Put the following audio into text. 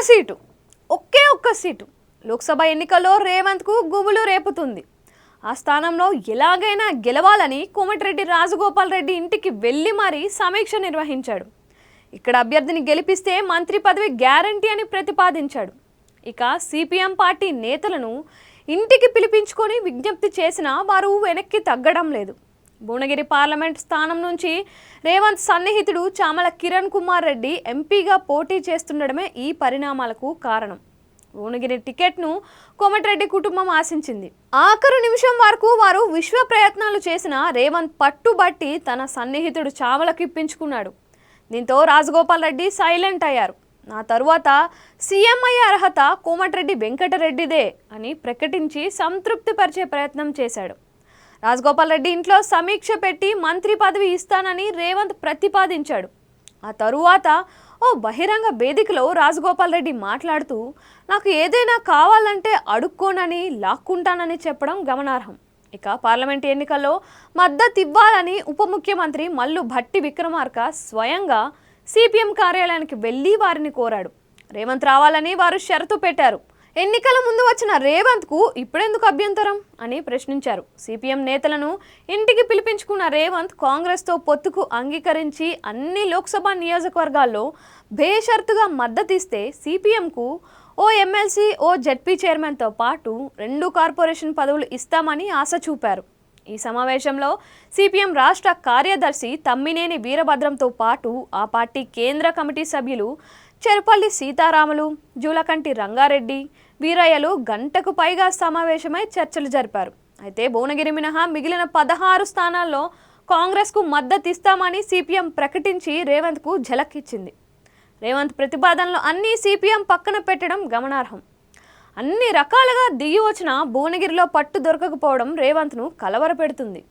Seat, ఒకే ఒక్క seat Lok Sabha ఎన్నికల్లో రేవంత్కు గుబులు రేపుతుంది. ఆ స్థానంలో ఎలాగైనా గెలవాలని కోమటిరెడ్డి రాజగోపాల్ రెడ్డి ఇంటికి వెళ్ళి మరీ సమీక్ష నిర్వహించాడు. ఇక్కడ అభ్యర్థిని గెలిపిస్తే మంత్రి పదవి గ్యారంటీ అని ప్రతిపాదించాడు. ఇక సిపిఎం పార్టీ నేతలను ఇంటికి పిలిపించుకొని విజ్ఞప్తి చేసినా వారు వెనక్కి తగ్గడం లేదు. భువనగిరి పార్లమెంట్ స్థానం నుంచి రేవంత్ సన్నిహితుడు చామల కిరణ్ కుమార్ రెడ్డి ఎంపీగా పోటీ చేస్తుండడమే ఈ పరిణామాలకు కారణం. భువనగిరి టికెట్ను కోమటిరెడ్డి కుటుంబం ఆశించింది. ఆఖరు నిమిషం వరకు వారు విశ్వ ప్రయత్నాలు చేసిన రేవంత్ పట్టుబట్టి తన సన్నిహితుడు చామలకు ఇప్పించుకున్నాడు. దీంతో రాజగోపాల్ రెడ్డి సైలెంట్ అయ్యారు. నా తరువాత సీఎం అయ్యే అర్హత కోమటిరెడ్డి వెంకటరెడ్డిదే అని ప్రకటించి సంతృప్తిపరిచే ప్రయత్నం చేశాడు. రాజగోపాల్ రెడ్డి ఇంట్లో సమీక్ష పెట్టి మంత్రి పదవి ఇస్తానని రేవంత్ ప్రతిపాదించాడు. ఆ తరువాత ఓ బహిరంగ వేదికలో రాజగోపాల్ రెడ్డి మాట్లాడుతూ నాకు ఏదైనా కావాలంటే అడుక్కోనని లాక్కుంటానని చెప్పడం గమనార్హం. ఇక పార్లమెంట్ ఎన్నికల్లో మద్దతు ఇవ్వాలని ఉప ముఖ్యమంత్రి మల్లు భట్టి విక్రమార్క స్వయంగా సిపిఎం కార్యాలయానికి వెళ్ళి వారిని కోరాడు. రేవంత్ రావాలని వారు షరతు పెట్టారు. ఎన్నికల ముందు వచ్చిన రేవంత్కు ఇప్పుడెందుకు అభ్యంతరం అని ప్రశ్నించారు. సిపిఎం నేతలను ఇంటికి పిలిపించుకున్న రేవంత్ కాంగ్రెస్తో పొత్తుకు అంగీకరించి అన్ని లోక్సభ నియోజకవర్గాల్లో బేషరతుగా మద్దతిస్తే సిపిఎంకు ఓ ఎమ్మెల్సీ, ఓ జెడ్పీ చైర్మన్తో పాటు 2 కార్పొరేషన్ పదవులు ఇస్తామని ఆశ చూపారు. ఈ సమావేశంలో సిపిఎం రాష్ట్ర కార్యదర్శి తమ్మినేని వీరభద్రంతో పాటు ఆ పార్టీ కేంద్ర కమిటీ సభ్యులు చెరుపల్లి సీతారాములు, జూలకంటి రంగారెడ్డి, వీరయ్యలు గంటకు పైగా సమావేశమై చర్చలు జరిపారు. అయితే భువనగిరి మినహా మిగిలిన 16 స్థానాల్లో కాంగ్రెస్కు మద్దతు ఇస్తామని సిపిఎం ప్రకటించి రేవంత్కు ఝలక్ ఇచ్చింది. రేవంత్ ప్రతిపాదనలు అన్నీ సిపిఎం పక్కన పెట్టడం గమనార్హం. అన్ని రకాలుగా దిగి వచ్చిన భువనగిరిలో పట్టు దొరకకపోవడం రేవంత్ను కలవరపెడుతుంది.